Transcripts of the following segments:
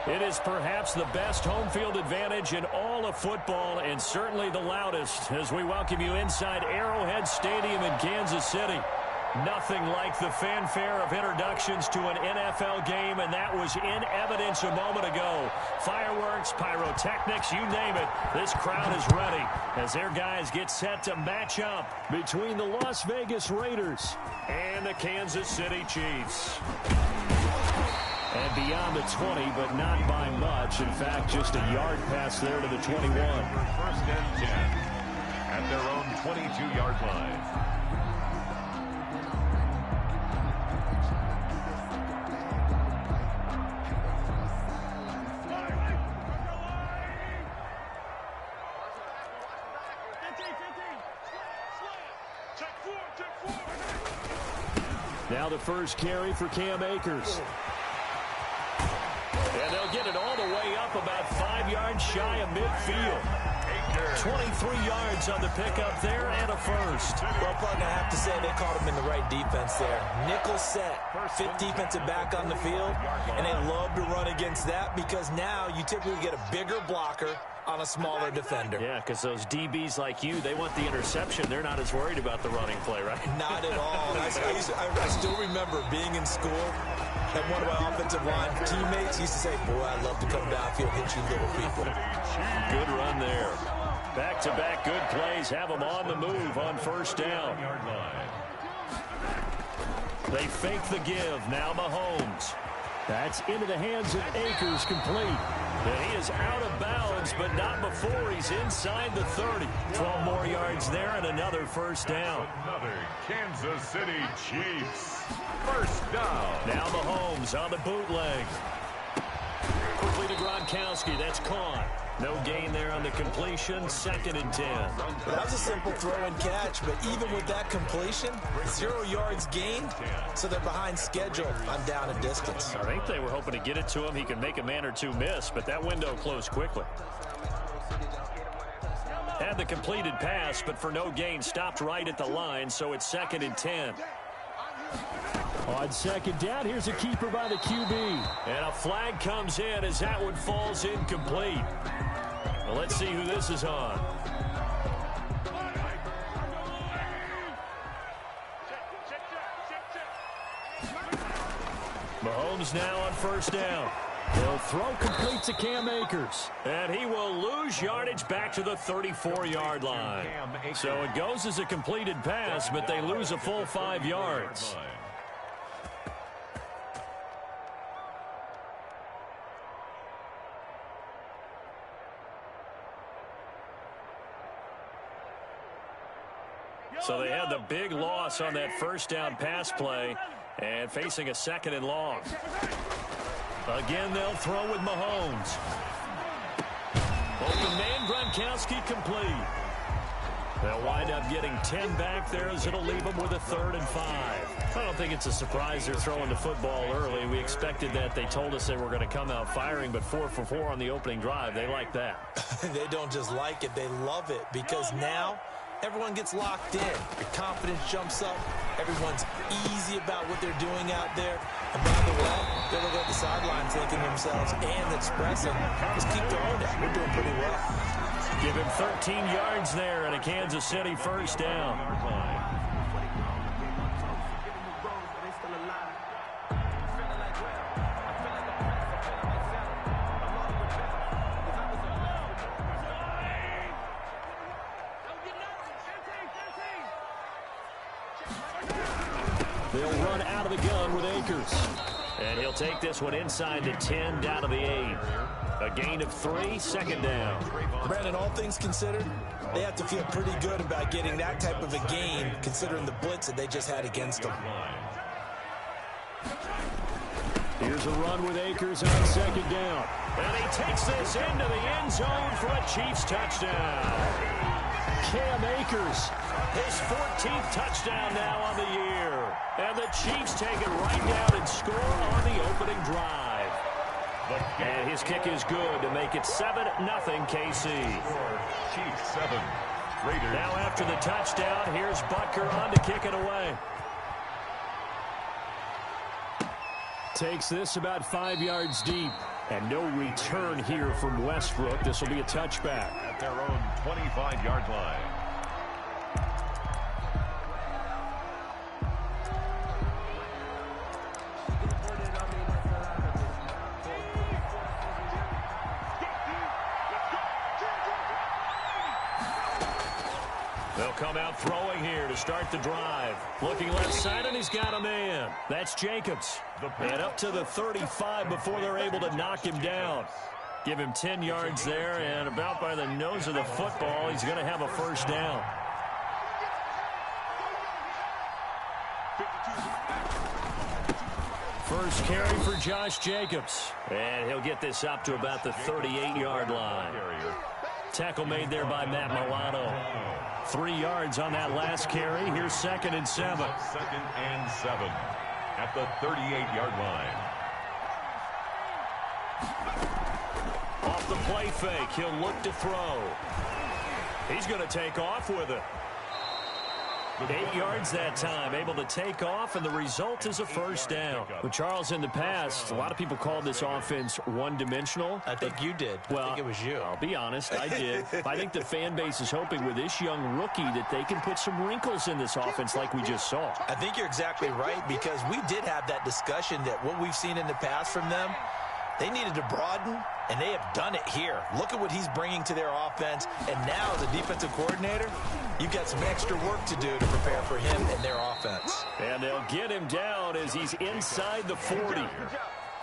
It is perhaps the best home field advantage in all of football and certainly the loudest as we welcome you inside Arrowhead Stadium in Kansas City. Nothing like the fanfare of introductions to an NFL game, and that was in evidence a moment ago. Fireworks, pyrotechnics, you name it. This crowd is ready as their guys get set to match up between the Las Vegas Raiders and the Kansas City Chiefs. And beyond the 20, but not by much. In fact, just a yard pass there to the 21. First and 10 at their own 22-yard line. Now the first carry for Cam Akers. And they'll get it all the way up about 5 yards shy of midfield. 23 yards on the pickup there and a first. Well, partner, I have to say they caught him in the right defense there. Nickel set, fifth defensive back on the field, and they love to run against that because now you typically get a bigger blocker on a smaller defender. Yeah, because those DBs like you, they want the interception. They're not as worried about the running play, right? Not at all. I still remember being in school, and one of my offensive line teammates used to say, boy, I love to come downfield, hit you little people. Good run there. Back-to-back good plays have them on the move on first down. They fake the give. Now Mahomes. That's into the hands of Akers, complete. And he is out of bounds, but not before he's inside the 30. 12 more yards there and another first down. Another Kansas City Chiefs first down. Now Mahomes on the bootleg. Quickly to Gronkowski. That's caught. No gain there on the completion. 2nd and 10. That was a simple throw and catch, but even with that completion, 0 yards gained, so they're behind schedule on down and distance. I think they were hoping to get it to him. He could make a man or two miss, but that window closed quickly. Had the completed pass, but for no gain, stopped right at the line, so it's 2nd and 10. On second down, here's a keeper by the QB. And a flag comes in as that one falls incomplete. Well, let's see who this is on. Mahomes now on first down. He'll throw complete to Cam Akers. And he will lose yardage back to the 34-yard line. So it goes as a completed pass, but they lose a full 5 yards. So they had the big loss on that first down pass play and facing a 2nd and long. Again, they'll throw with Mahomes. Open man, Gronkowski complete. They'll wind up getting 10 back there as it'll leave them with a 3rd and 5. I don't think it's a surprise they're throwing the football early. We expected that. They told us they were going to come out firing, but 4 for 4 on the opening drive. They like that. They don't just like it, they love it because now everyone gets locked in. Your confidence jumps up. Everyone's easy about what they're doing out there. And by the way, they're looking at the sidelines thinking to themselves and expressing, just keep throwing it. We're doing pretty well. Give him 13 yards there and a Kansas City first down. They'll run out of the gun with Akers. And he'll take this one inside the 10, down to the 8. A gain of 3, 2nd down. Brandon, all things considered, they have to feel pretty good about getting that type of a gain, considering the blitz that they just had against them. Here's a run with Akers on 2nd down. And he takes this into the end zone for a Chiefs touchdown. Cam Akers, his 14th touchdown now on the year. And the Chiefs take it right down and score on the opening drive. And his kick is good to make it 7-0 KC. Chiefs 7. Raiders. Now after the touchdown, here's Butker on to kick it away. Takes this about 5 yards deep. And no return here from Westbrook. This will be a touchback. At their own 25-yard line. They'll come out throwing here to start the drive. Looking left side, and he's got a man. That's Jacobs. And up to the 35 before they're able to knock him down. Give him 10 yards there, and about by the nose of the football, he's going to have a first down. First carry for Josh Jacobs. And he'll get this up to about the 38-yard line. Tackle made there by Matt Milano. 3 yards on that last carry. Here's 2nd and 7. 2nd and 7 at the 38-yard line. Off the play fake, he'll look to throw. He's going to take off with it. 8 yards that time, able to take off, and the result is a first down. But Charles, in the past, a lot of people call this offense one-dimensional. I think you did. Well, I think it was you. I'll be honest, I did. I think the fan base is hoping with this young rookie that they can put some wrinkles in this offense like we just saw. I think you're exactly right, because we did have that discussion that what we've seen in the past from them, they needed to broaden, and they have done it here. Look at what he's bringing to their offense, and now as a defensive coordinator, you've got some extra work to do to prepare for him and their offense. And they'll get him down as he's inside the 40.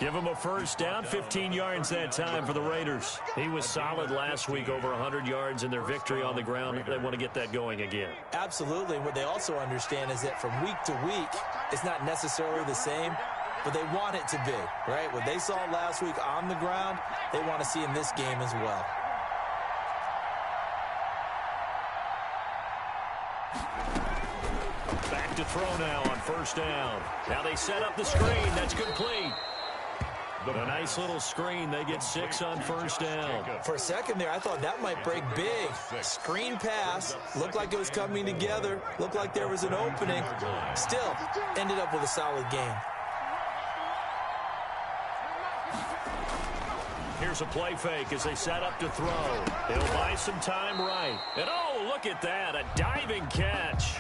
Give him a first down, 15 yards that time for the Raiders. He was solid last week, over 100 yards in their victory on the ground. They want to get that going again. Absolutely. And what they also understand is that from week to week, it's not necessarily the same, but they want it to be, right? What they saw last week on the ground, they want to see in this game as well. Back to throw now on first down. Now they set up the screen. That's complete. A nice little screen. They get 6 on first down. For a second there, I thought that might break big. Screen pass. Looked like it was coming together. Looked like there was an opening. Still, ended up with a solid game. Here's a play fake as they set up to throw. He'll buy some time right. And oh, look at that. A diving catch.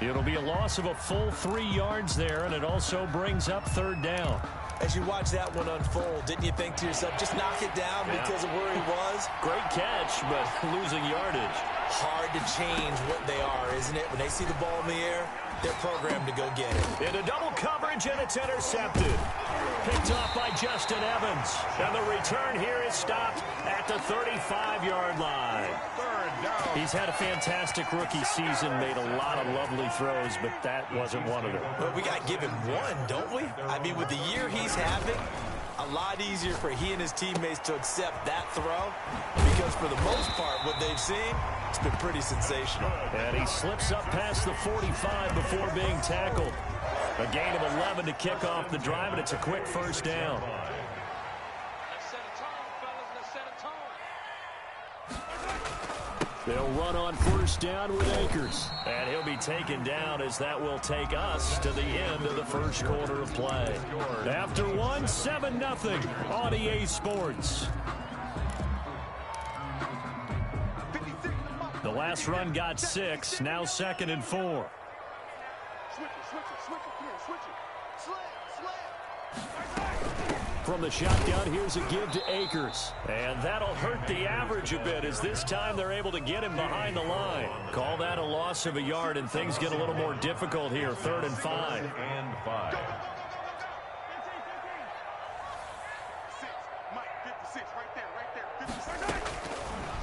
It'll be a loss of a full 3 yards there, and it also brings up third down. As you watch that one unfold, didn't you think to yourself, just knock it down because of where he was? Great catch, but losing yardage. Hard to change what they are, isn't it? When they see the ball in the air, they're programmed to go get it. Into double coverage, and it's intercepted. Picked off by Justin Evans. And the return here is stopped at the 35-yard line. He's had a fantastic rookie season, made a lot of lovely throws, but that wasn't one of them. Well, we got to give him one, don't we? I mean, with the year he's having, a lot easier for he and his teammates to accept that throw, because for the most part, what they've seen, it's been pretty sensational. And he slips up past the 45 before being tackled. A gain of 11 to kick off the drive, and it's a quick first down. They'll run on first down with Akers. And he'll be taken down as that will take us to the end of the first quarter of play. After one, 7-0 on EA Sports. The last run got 6, now 2nd and 4. From the shotgun, here's a give to Akers. And that'll hurt the average a bit, as this time they're able to get him behind the line. Call that a loss of a yard, and things get a little more difficult here. 3rd and 5.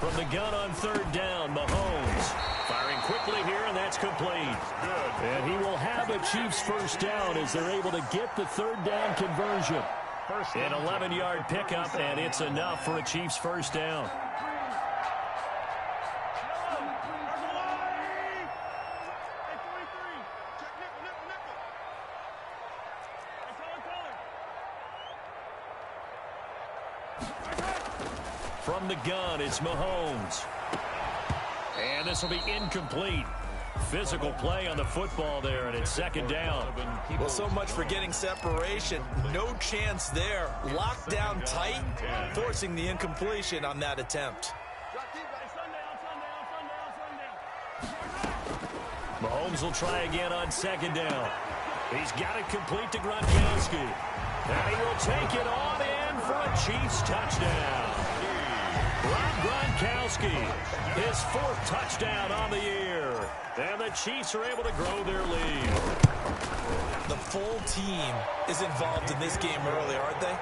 From the gun on 3rd down, Mahomes firing quickly here, and that's complete. Good. And he will have a Chiefs first down as they're able to get the 3rd down conversion. An 11-yard pickup, and it's enough for a Chiefs first down. From the gun, it's Mahomes. And this will be incomplete. Physical play on the football there, and it's second down. Well, so much for getting separation. No chance there. Locked down tight, forcing the incompletion on that attempt. Mahomes will try again on second down. He's got it complete to Gronkowski. And he will take it on in for a Chiefs touchdown. Gronkowski, his fourth touchdown on the year. And the Chiefs are able to grow their lead. The full team is involved in this game early, aren't they?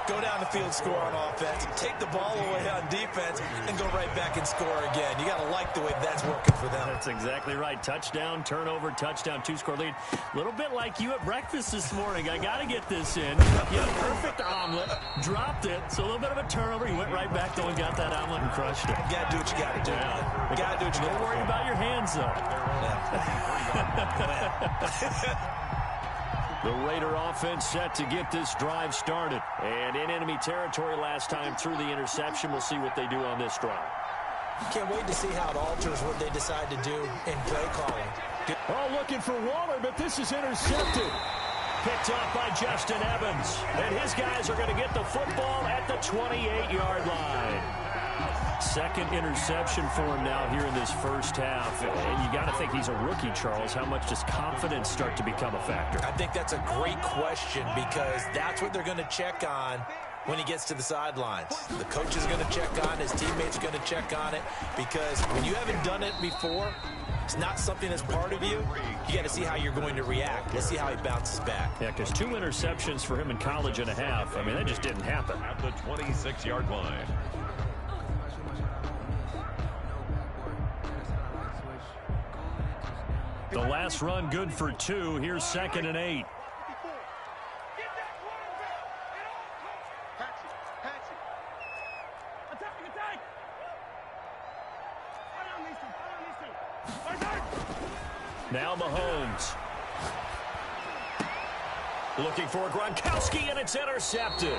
Go down the field, score on offense, take the ball away on defense, and go right back and score again. You got to like the way that's working for them. That's exactly right. Touchdown, turnover, touchdown, two-score lead. A little bit like you at breakfast this morning. I got to get this in. You had a perfect omelet, dropped it, so a little bit of a turnover. You went right back, though, and got that omelet and crushed it. You got to do what you got to do. Yeah. You got to do what you got to do. Don't worry about your hands, though. The Raider offense set to get this drive started. And in enemy territory last time through the interception. We'll see what they do on this drive. Can't wait to see how it alters what they decide to do in play calling. Oh, looking for Waller, but this is intercepted. Picked off by Justin Evans. And his guys are going to get the football at the 28-yard line. Second interception for him now here in this first half. And you got to think he's a rookie, Charles. How much does confidence start to become a factor? I think that's a great question because that's what they're going to check on when he gets to the sidelines. The coach is going to check on, his teammates are going to check on it because when you haven't done it before, it's not something that's part of you. You got to see how you're going to react. Let's see how he bounces back. Yeah, because 2 interceptions for him in college and a half. I mean, that just didn't happen. At the 26-yard line. The last run good for 2. Here's 2nd and 8. Now Mahomes. Looking for Gronkowski, and it's intercepted.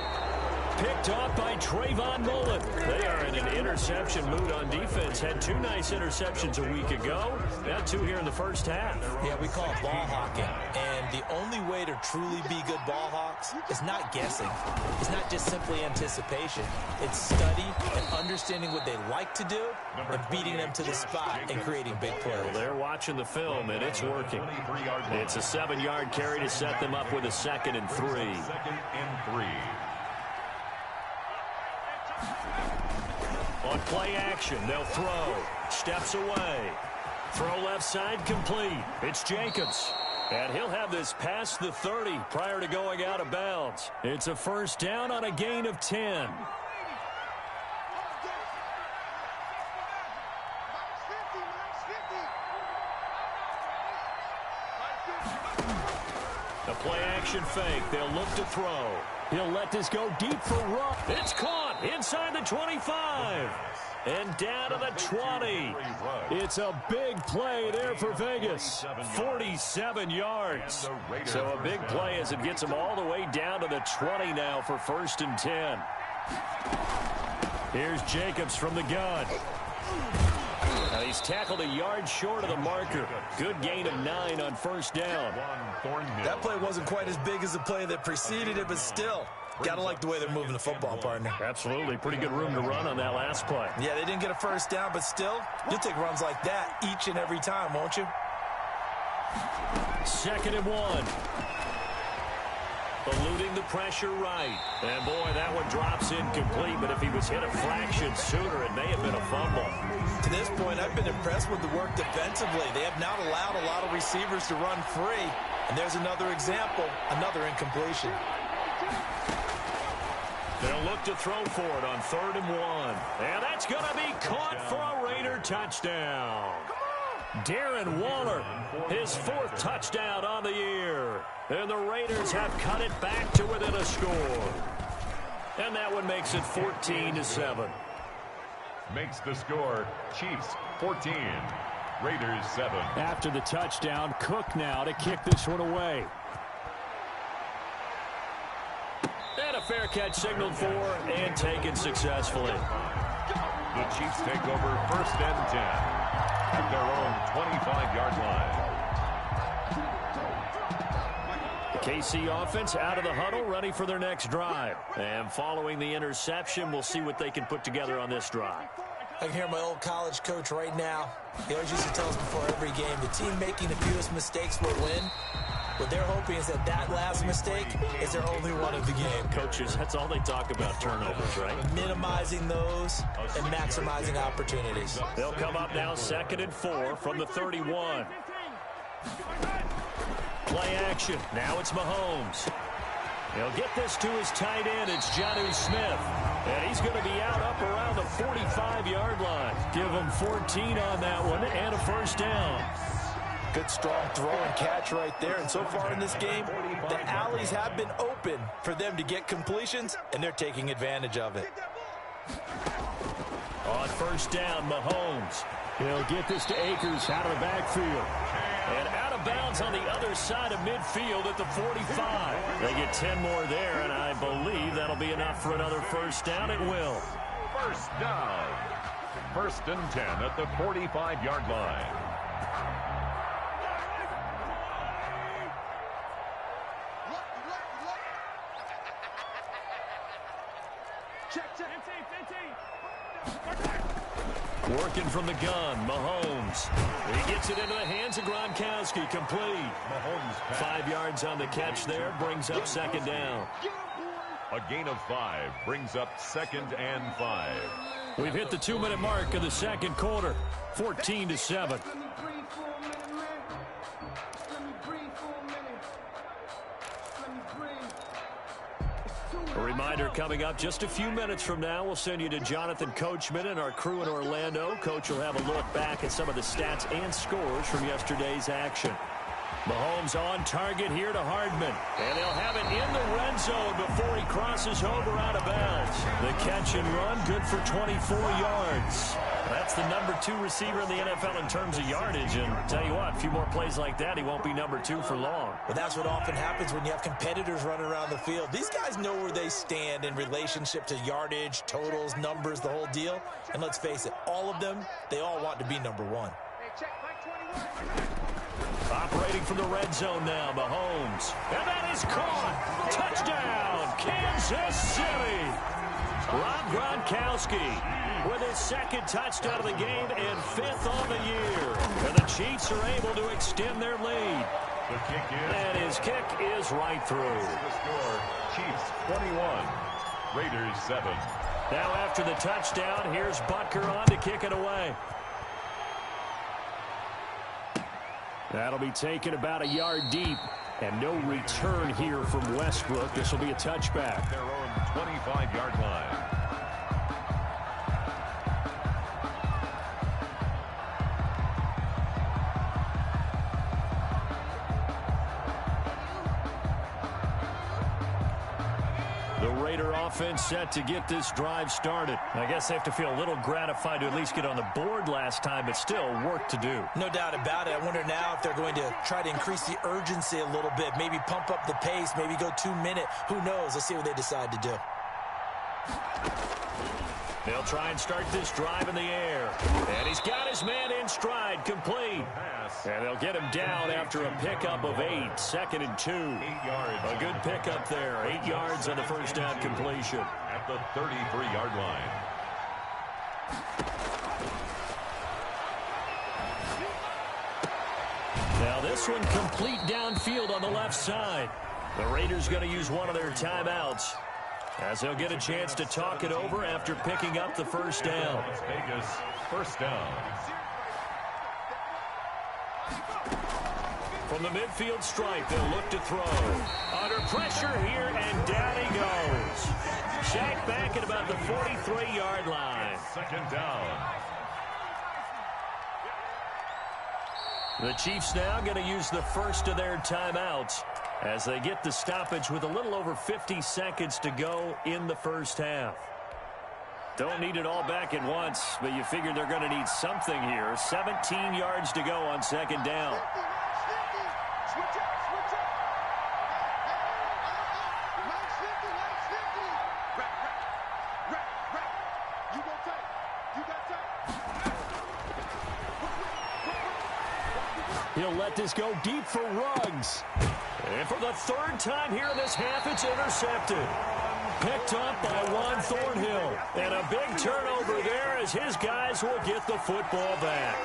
Picked off by Trayvon Mullen. They are in an interception mood on defense. Had 2 nice interceptions a week ago. Now 2 here in the first half. Yeah, we call it ball hawking. And the only way to truly be good ball hawks is not guessing. It's not just simply anticipation. It's study and understanding what they like to do and beating them to the spot and creating big plays. Well, they're watching the film, and it's working. It's a 7-yard carry to set them up with a 2nd and 3. 2nd and 3. On play action, they'll throw. Steps away. Throw left side complete. It's Jacobs. And he'll have this past the 30 prior to going out of bounds. It's a first down on a gain of 10. The play action fake. They'll look to throw. He'll let this go deep for Ruff. It's caught inside the 25. And down to the 20. It's a big play there for Vegas. 47 yards. So a big play as it gets them all the way down to the 20 now for 1st and 10. Here's Jacobs from the gun. Now he's tackled a yard short of the marker. Good gain of 9 on 1st down. That play wasn't quite as big as the play that preceded it, but still, gotta like the way they're moving the football, partner. Absolutely. Pretty good room to run on that last play. Yeah, they didn't get a first down, but still, you'll take runs like that each and every time, won't you? 2nd and 1. Eluding the pressure right. And boy, that one drops incomplete, but if he was hit a fraction sooner, it may have been a fumble. To this point, I've been impressed with the work defensively. They have not allowed a lot of receivers to run free. And there's another example, another incompletion. They'll look to throw for it on 3rd and 1. And that's going to be caught for a Raider touchdown. Darren Waller, his 4th touchdown on the year. And the Raiders have cut it back to within a score. And that one makes it 14-7. Makes the score Chiefs 14, Raiders 7. After the touchdown, Cook now to kick this one away. And a fair catch signaled for and taken successfully. The Chiefs take over 1st and 10. at their own 25-yard line. The KC offense out of the huddle, ready for their next drive. And following the interception, we'll see what they can put together on this drive. I can hear my old college coach right now. He always used to tell us before every game, the team making the fewest mistakes will win. What they're hoping is that that last mistake is their only one of the game. Coaches, that's all they talk about, turnovers, right? Minimizing those and maximizing opportunities. They'll come up now 2nd and 4 from the 31. Play action. Now it's Mahomes. He'll get this to his tight end. It's Jonnu Smith. And he's going to be out up around the 45-yard line. Give him 14 on that one and a first down. Good strong throw and catch right there. And so far in this game, the alleys have been open for them to get completions, and they're taking advantage of it. On first down, Mahomes. He'll get this to Akers out of the backfield. And out of bounds on the other side of midfield at the 45. They get 10 more there, and I believe that'll be enough for another first down. It will. First down. 1st and 10 at the 45-yard line. Working from the gun, Mahomes. He gets it into the hands of Gronkowski, complete. Mahomes 5 yards on the catch there, brings up 2nd down. A gain of 5 brings up 2nd and 5. We've hit the 2-minute mark of the 2nd quarter, 14-7. A reminder coming up just a few minutes from now, we'll send you to Jonathan Coachman and our crew in Orlando. Coach will have a look back at some of the stats and scores from yesterday's action. Mahomes on target here to Hardman. And they'll have it in the red zone before he crosses over out of bounds. The catch and run, good for 24 yards. That's the number 2 receiver in the NFL in terms of yardage. And tell you what, a few more plays like that, he won't be number 2 for long. But that's what often happens when you have competitors running around the field. These guys know where they stand in relationship to yardage, totals, numbers, the whole deal. And let's face it, all of them, they all want to be number 1. Operating from the red zone now, Mahomes. And that is caught. Touchdown, Kansas City. Rob Gronkowski with his 2nd touchdown of the game and 5th on the year. And the Chiefs are able to extend their lead. The kick is. And his kick is right through. The score, Chiefs 21, Raiders 7. Now after the touchdown, here's Butker on to kick it away. That'll be taken about a yard deep. And no return here from Westbrook. This will be a touchback. Their own 25-yard line. The Raider offense set to get this drive started. I guess they have to feel a little gratified to at least get on the board last time, but still work to do. No doubt about it. I wonder now if they're going to try to increase the urgency a little bit, maybe pump up the pace, maybe go 2-minute. Who knows? Let's see what they decide to do. They'll try and start this drive in the air. And he's got his man in stride, complete. And they'll get him down after a pickup of 8, 2nd and 2. 8 yards. A good pickup there, 8 yards on the first down completion. At the 33-yard line. Now this one complete downfield on the left side. The Raiders going to use one of their timeouts, as they'll get a chance to talk it over after picking up the first down. Las Vegas, first down. From the midfield stripe, they'll look to throw. Under pressure here, and down he goes. Sacked back at about the 43-yard line. 2nd down. The Chiefs now going to use the first of their timeouts as they get the stoppage with a little over 50 seconds to go in the first half. Don't need it all back at once, but you figure they're going to need something here. 17 yards to go on 2nd down. He'll let this go deep for Ruggs. And for the third time here in this half, it's intercepted. Picked up by Juan Thornhill. And a big turnover there as his guys will get the football back.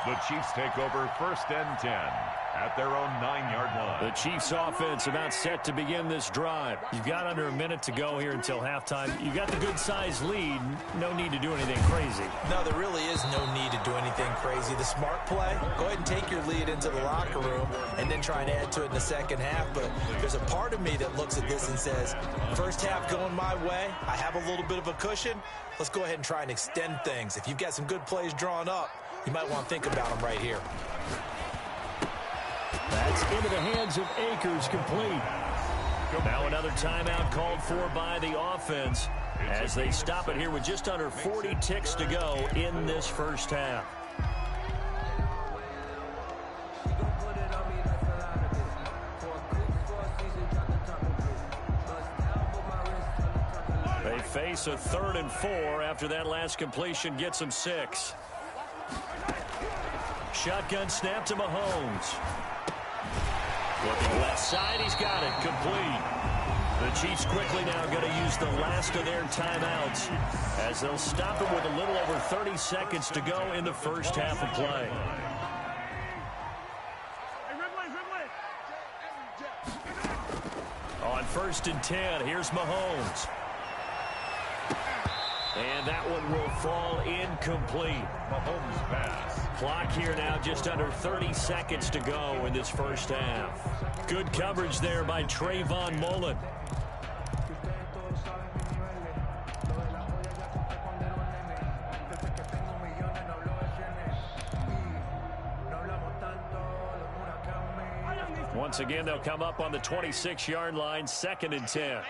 The Chiefs take over 1st and 10 at their own 9-yard line. The Chiefs offense about set to begin this drive. You've got under a minute to go here until halftime. You've got the good-sized lead. No need to do anything crazy. No, there really is no need to do anything crazy. The smart play, go ahead and take your lead into the locker room and then try and add to it in the second half. But there's a part of me that looks at this and says, first half going my way, I have a little bit of a cushion. Let's go ahead and try and extend things. If you've got some good plays drawn up, you might want to think about them right here. That's into the hands of Akers, complete. Now another timeout called for by the offense as they stop it here with just under 40 ticks to go in this first half. They face a 3rd and 4 after that last completion gets them 6. Shotgun snap to Mahomes. Looking left side, he's got it, complete. The Chiefs quickly now going to use the last of their timeouts as they'll stop it with a little over 30 seconds to go in the first half of play. On 1st and 10, here's Mahomes. And that one will fall incomplete. Mahomes pass. Clock here now, just under 30 seconds to go in this first half. Good coverage there by Trayvon Mullen. Once again, they'll come up on the 26-yard line, 2nd and 10.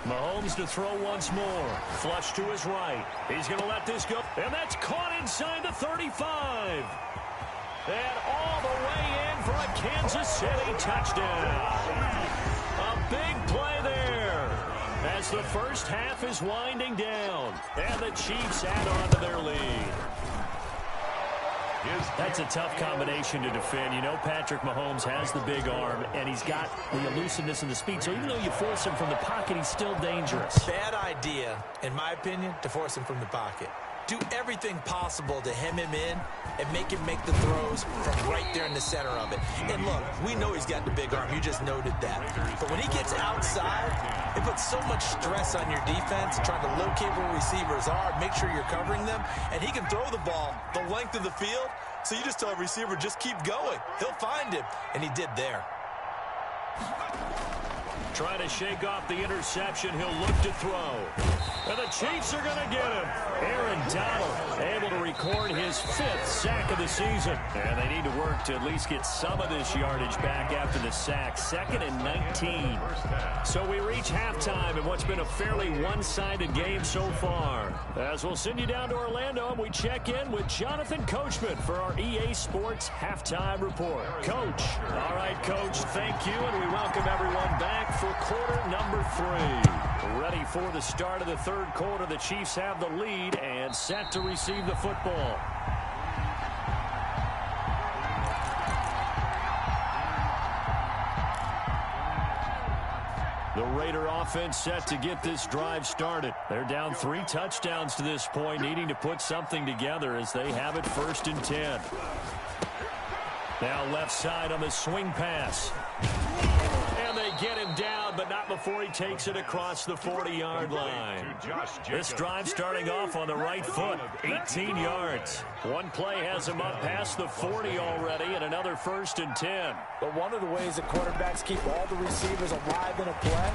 Mahomes to throw once more. Flush to his right. He's going to let this go. And that's caught inside the 35. And all the way in for a Kansas City touchdown. A big play there as the first half is winding down. And the Chiefs add on to their lead. That's a tough combination to defend. You know Patrick Mahomes has the big arm, and he's got the elusiveness and the speed. So even though you force him from the pocket, he's still dangerous. Bad idea, in my opinion, to force him from the pocket. Do everything possible to hem him in and make him make the throws from right there in the center of it. And look, we know he's got the big arm. You just noted that. But when he gets outside, it puts so much stress on your defense, trying to locate where receivers are, make sure you're covering them, and he can throw the ball the length of the field. So you just tell a receiver, just keep going. He'll find him, and he did there. Trying to shake off the interception. He'll look to throw. And the Chiefs are going to get him. Aaron Donald able to record his 5th sack of the season. And they need to work to at least get some of this yardage back after the sack. 2nd and 19. So we reach halftime in what's been a fairly one-sided game so far. As we'll send you down to Orlando, and we check in with Jonathan Coachman for our EA Sports Halftime Report. Coach. All right, Coach, thank you, and we welcome everyone back for quarter number 3. Ready for the start of the 3rd quarter. The Chiefs have the lead and set to receive the football. The Raider offense set to get this drive started. They're down 3 touchdowns to this point, needing to put something together as they have it 1st and 10. Now left side on the swing pass. And they get him down, but not before he takes it across the 40-yard line. This drive starting off on the right foot, 18 yards. One play has him up past the 40 already, and another 1st and 10. But one of the ways that quarterbacks keep all the receivers alive in a play,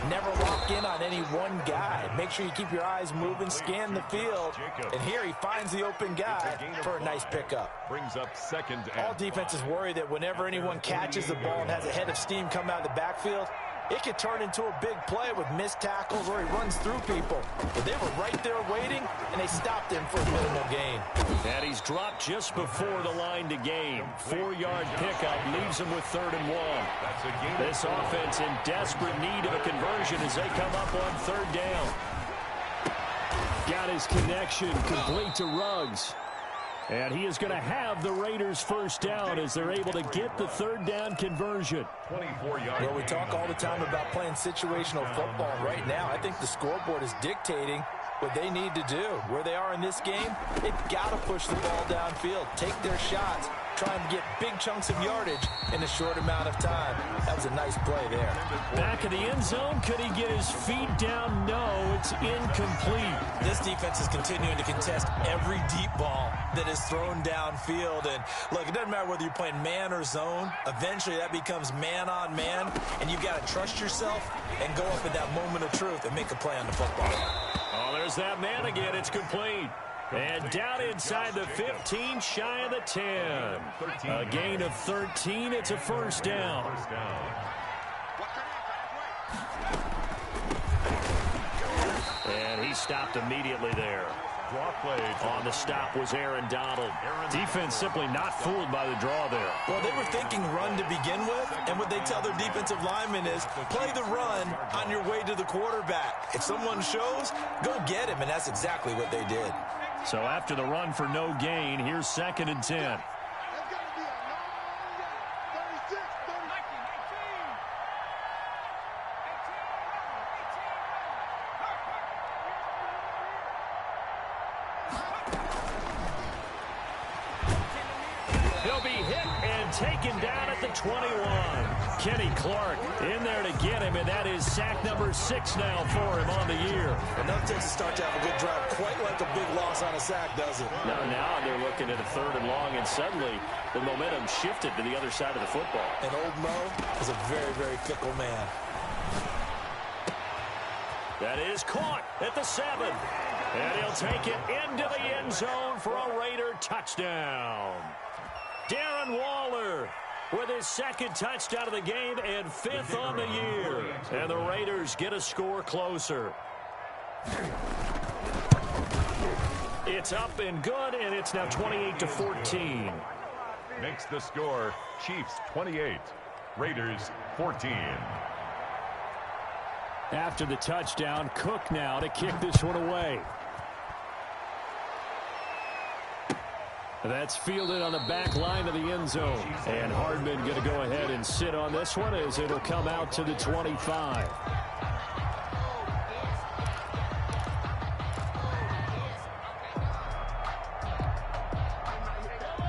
never lock in on any one guy. Make sure you keep your eyes moving, scan the field. And here he finds the open guy for a nice pickup. Brings up 2nd and all defenses worry that whenever anyone catches the ball and has a head of steam come out of the backfield, it could turn into a big play with missed tackles or he runs through people. But they were right there waiting, and they stopped him for a minimal gain. And he's dropped just before the line to gain. 4-yard pickup leaves him with 3rd and 1. This offense in desperate need of a conversion as they come up on 3rd down. Got his connection complete to Ruggs. And he is going to have the Raiders first down as they're able to get the 3rd down conversion. Well, we talk all the time about playing situational football. Right now, I think the scoreboard is dictating what they need to do. Where they are in this game, they've got to push the ball downfield, take their shots, try and get big chunks of yardage in a short amount of time. That was a nice play there. Back in the end zone, could he get his feet down? No, it's incomplete. This defense is continuing to contest every deep ball that is thrown downfield. And look, it doesn't matter whether you're playing man or zone. Eventually, that becomes man on man, and you've got to trust yourself and go up in that moment of truth and make a play on the football. Oh, there's that man again. It's complete. And down inside the 15, shy of the 10. A gain of 13. It's a first down. And he stopped immediately there. On the stop was Aaron Donald. Defense simply not fooled by the draw there. Well, they were thinking run to begin with, and what they tell their defensive linemen is play the run on your way to the quarterback. If someone shows, go get him, and that's exactly what they did. So after the run for no gain, here's 2nd and 10. He'll be hit and taken down at the 21. Kenny Clark in there to get him, and that is sack number 6 now for him on the year. Enough takes a start to have a good drive, quite like a big loss on a sack, does it? Now they're looking at a 3rd and long, and suddenly the momentum shifted to the other side of the football. And old Mo is a very, very fickle man. That is caught at the 7. And he'll take it into the end zone for a Raider touchdown. Darren Waller with his 2nd touchdown of the game and 5th on the year. And the Raiders get a score closer. It's up and good, and it's now 28-14. Makes the score Chiefs 28, Raiders 14. After the touchdown, Cook now to kick this one away. That's fielded on the back line of the end zone. And Hardman going to go ahead and sit on this one as it'll come out to the 25.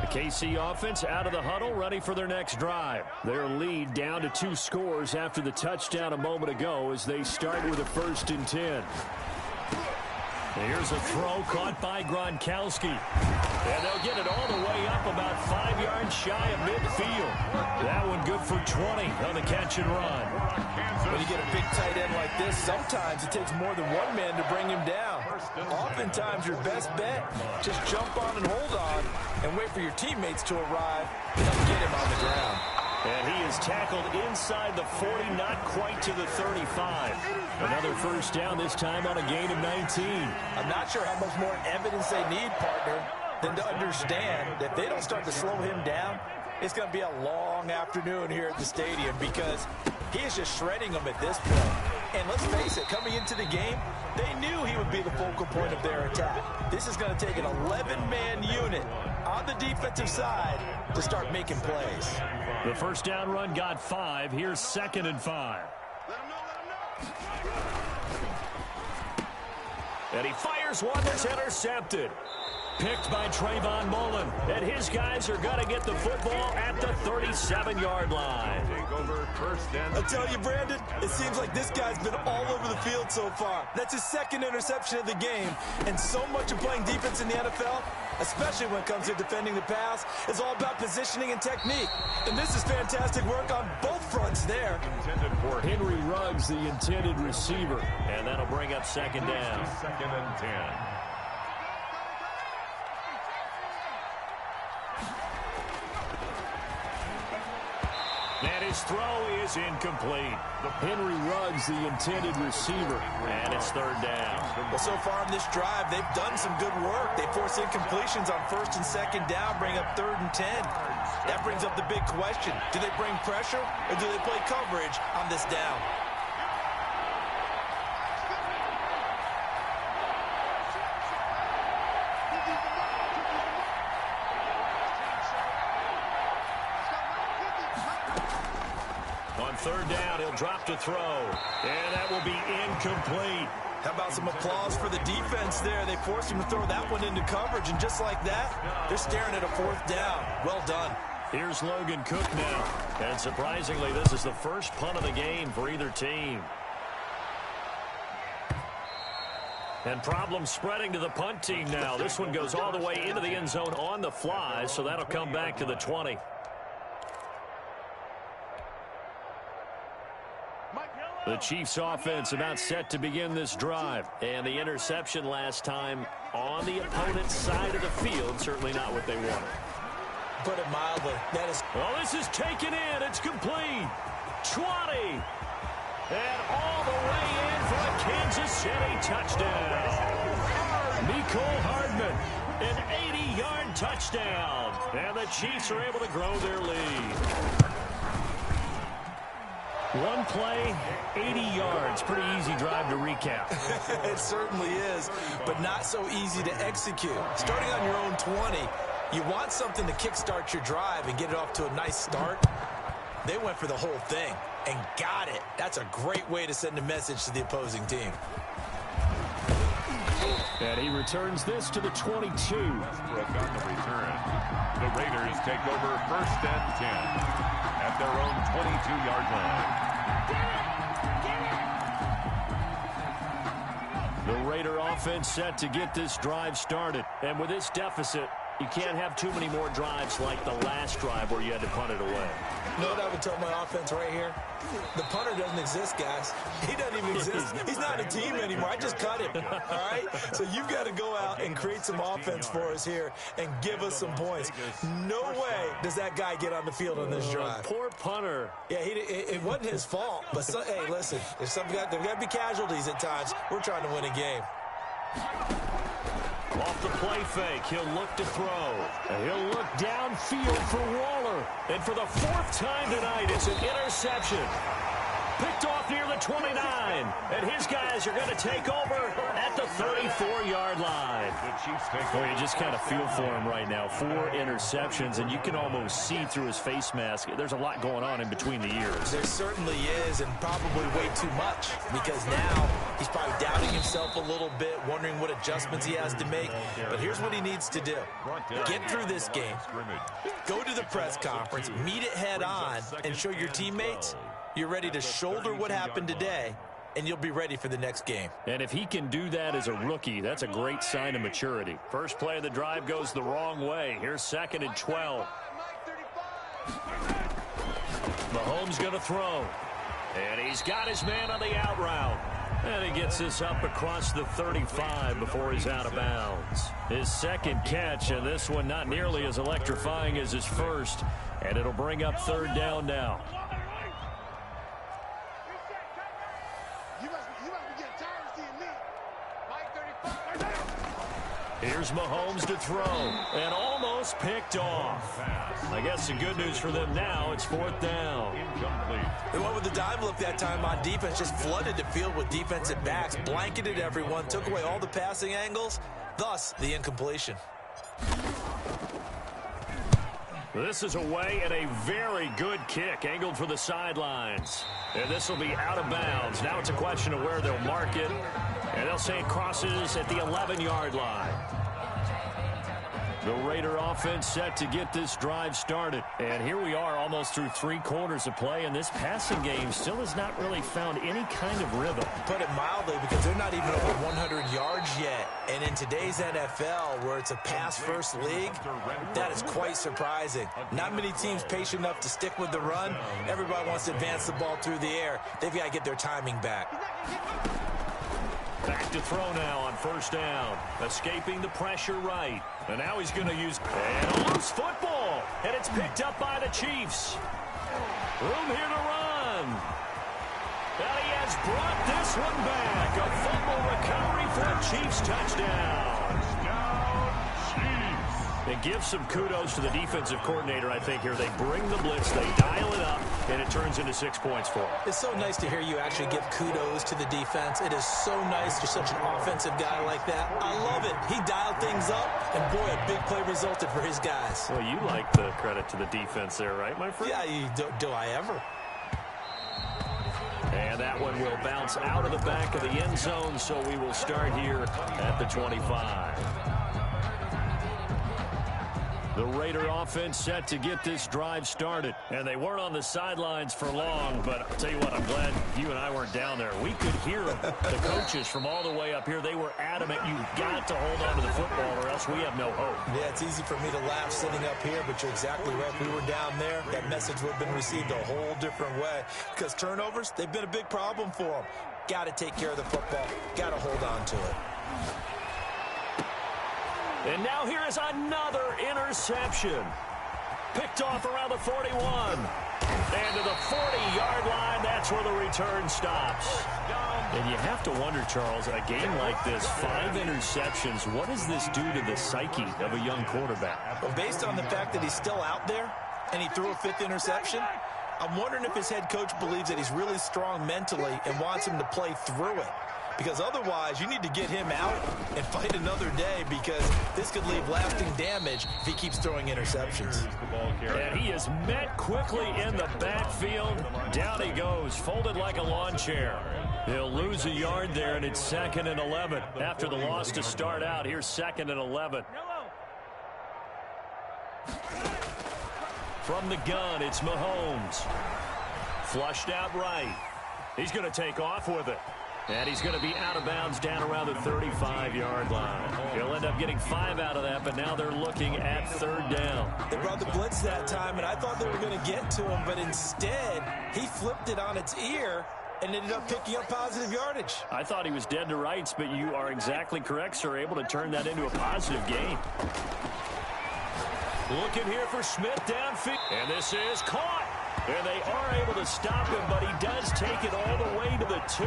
The KC offense out of the huddle, ready for their next drive. Their lead down to 2 scores after the touchdown a moment ago as they start with a 1st and 10. Here's a throw caught by Gronkowski. And they'll get it all the way up about 5 yards shy of midfield. That one good for 20 on the catch and run. When you get a big tight end like this, sometimes it takes more than one man to bring him down. Oftentimes your best bet, just jump on and hold on and wait for your teammates to arrive and get him on the ground. And he is tackled inside the 40, not quite to the 35. Another first down, this time on a gain of 19. I'm not sure how much more evidence they need, partner, than to understand that if they don't start to slow him down, it's going to be a long afternoon here at the stadium because he is just shredding them at this point. And let's face it, coming into the game, they knew he would be the focal point of their attack. This is going to take an 11-man unit on the defensive side to start making plays. The first down run got 5. Here's 2nd and 5. And he fires one that's intercepted. Picked by Trayvon Mullen. And his guys are going to get the football at the 37-yard line. I tell you, Brandon, it seems like this guy's been all over the field so far. That's his 2nd interception of the game. And so much of playing defense in the NFL, especially when it comes to defending the pass, is all about positioning and technique. And this is fantastic work on both fronts there. Henry Ruggs, the intended receiver. And that'll bring up 2nd down. 2nd and 10. And his throw is incomplete. Henry Ruggs, the intended receiver, and it's third down. Well, so far in this drive, they've done some good work. They force incompletions on first and second down, bring up 3rd and 10. That brings up the big question. Do they bring pressure or do they play coverage on this down? On third down, he'll drop to throw, and that will be incomplete. How about some applause for the defense there? They forced him to throw that one into coverage, and just like that, they're staring at a 4th down. Well done. Here's Logan Cook now, and surprisingly, this is the first punt of the game for either team. And problems spreading to the punt team now. This one goes all the way into the end zone on the fly, so that'll come back to the 20. The Chiefs offense about set to begin this drive. And the interception last time on the opponent's side of the field, certainly not what they wanted. Put it mildly. That is... Well, this is taken in. It's complete. 20. And all the way in for a Kansas City touchdown. Nicole Hardman, an 80-yard touchdown. And the Chiefs are able to grow their lead. One play, 80 yards. Pretty easy drive to recap. It certainly is, but not so easy to execute. Starting on your own 20, you want something to kickstart your drive and get it off to a nice start. They went for the whole thing and got it. That's a great way to send a message to the opposing team. And he returns this to the 22. Westbrook on the return. The Raiders take over 1st and 10 at their own 22-yard line. The Raider offense set to get this drive started. And with this deficit, you can't have too many more drives like the last drive where you had to punt it away. You know what I would tell my offense right here? The punter doesn't exist, guys. He doesn't even exist. He's not a team anymore. I just cut him, all right? So you've got to go out and create some offense for us here and give us some points. No way does that guy get on the field on this drive. Poor punter. Yeah, it wasn't his fault. But, hey, listen, there's got to be casualties at times. We're trying to win a game. Off the play fake, he'll look to throw. And he'll look downfield for Waller. And for the 4th time tonight, it's an interception. Picked off near the 29. And his guys are going to take over at the 34-yard line. Well, you just kind of feel for him right now. 4 interceptions, and you can almost see through his face mask. There's a lot going on in between the ears. There certainly is, and probably way too much, because now he's probably doubting himself a little bit, wondering what adjustments he has to make. But here's what he needs to do. Get through this game. Go to the press conference, meet it head on, and show your teammates you're ready to shoulder what happened today, and you'll be ready for the next game. And if he can do that as a rookie, that's a great sign of maturity. First play of the drive goes the wrong way. Here's 2nd and 12. Mahomes going to throw. And he's got his man on the out route. And he gets this up across the 35 before he's out of bounds. His 2nd catch, and this one not nearly as electrifying as his first. And it'll bring up 3rd down now. Here's Mahomes to throw, and almost picked off. I guess the good news for them now, it's 4th down. They went with the dime look that time on defense, just flooded the field with defensive backs, blanketed everyone, took away all the passing angles, thus the incompletion. This is away and a very good kick, angled for the sidelines. And this will be out of bounds. Now it's a question of where they'll mark it. And they'll say it crosses at the 11-yard line. The Raider offense set to get this drive started. And here we are almost through 3 quarters of play, and this passing game still has not really found any kind of rhythm. Put it mildly, because they're not even over 100 yards yet. And in today's NFL, where it's a pass-first league, that is quite surprising. Not many teams patient enough to stick with the run. Everybody wants to advance the ball through the air. They've got to get their timing back. Back to throw now on 1st down. Escaping the pressure right. And now he's going to use and a loose football. And it's picked up by the Chiefs. Room here to run. And he has brought this one back. A fumble recovery for a Chiefs touchdown. Touchdown, Chiefs. It gives some kudos to the defensive coordinator, I think, here. They bring the blitz, they dial it up, and it turns into 6 points for them. It's so nice to hear you actually give kudos to the defense. It is so nice. You're such an offensive guy like that. I love it. He dialed things up, and boy, a big play resulted for his guys. Well, you like the credit to the defense there, right, my friend? Yeah, do I ever? And that one will bounce out of the back of the end zone, so we will start here at the 25. The Raider offense set to get this drive started. And they weren't on the sidelines for long, but I'll tell you what, I'm glad you and I weren't down there. We could hear them. The coaches from all the way up here, they were adamant. You've got to hold on to the football or else we have no hope. Yeah, it's easy for me to laugh sitting up here, but you're exactly right. If we were down there, that message would have been received a whole different way. Because turnovers, they've been a big problem for them. Got to take care of the football. Got to hold on to it. And now here is another interception. Picked off around the 41. And to the 40-yard line, that's where the return stops. And you have to wonder, Charles, a game like this, 5 interceptions, what does this do to the psyche of a young quarterback? Well, based on the fact that he's still out there and he threw a 5th interception, I'm wondering if his head coach believes that he's really strong mentally and wants him to play through it. Because otherwise, you need to get him out and fight another day because this could leave lasting damage if he keeps throwing interceptions. And he is met quickly in the backfield. Down he goes, folded like a lawn chair. He'll lose a yard there, and it's 2nd and 11. After the loss to start out, here's 2nd and 11. From the gun, it's Mahomes. Flushed out right. He's going to take off with it. And he's going to be out of bounds down around the 35-yard line. He'll end up getting 5 out of that, but now they're looking at 3rd down. They brought the blitz that time, and I thought they were going to get to him, but instead, he flipped it on its ear and ended up picking up positive yardage. I thought he was dead to rights, but you are exactly correct, sir, able to turn that into a positive gain. Looking here for Smith downfield, and this is caught. And they are able to stop him, but he does take it all the way to the 2.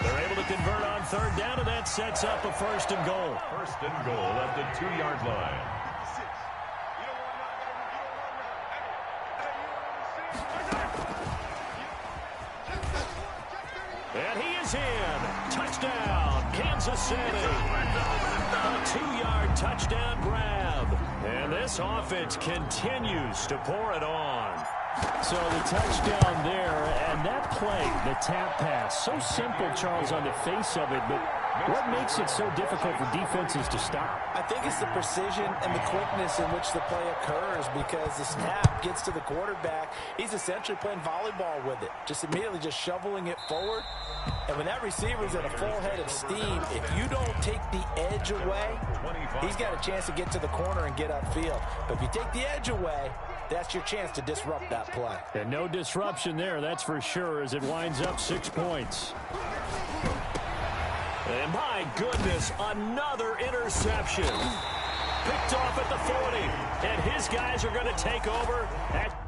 They're able to convert on 3rd down, and that sets up a 1st and goal. 1st and goal at the 2-yard line. And he is in. Touchdown, Kansas City. A 2-yard touchdown grab. And this offense continues to pour it on. So the touchdown there, and that play, the tap pass, so simple, Charles, on the face of it, but what makes it so difficult for defenses to stop? I think it's the precision and the quickness in which the play occurs because the snap gets to the quarterback. He's essentially playing volleyball with it, just immediately just shoveling it forward. And when that receiver's at a full head of steam, if you don't take the edge away, he's got a chance to get to the corner and get upfield. But if you take the edge away, that's your chance to disrupt that play. And no disruption there, that's for sure, as it winds up 6 points. And my goodness, another interception. Picked off at the 40. And his guys are going to take over at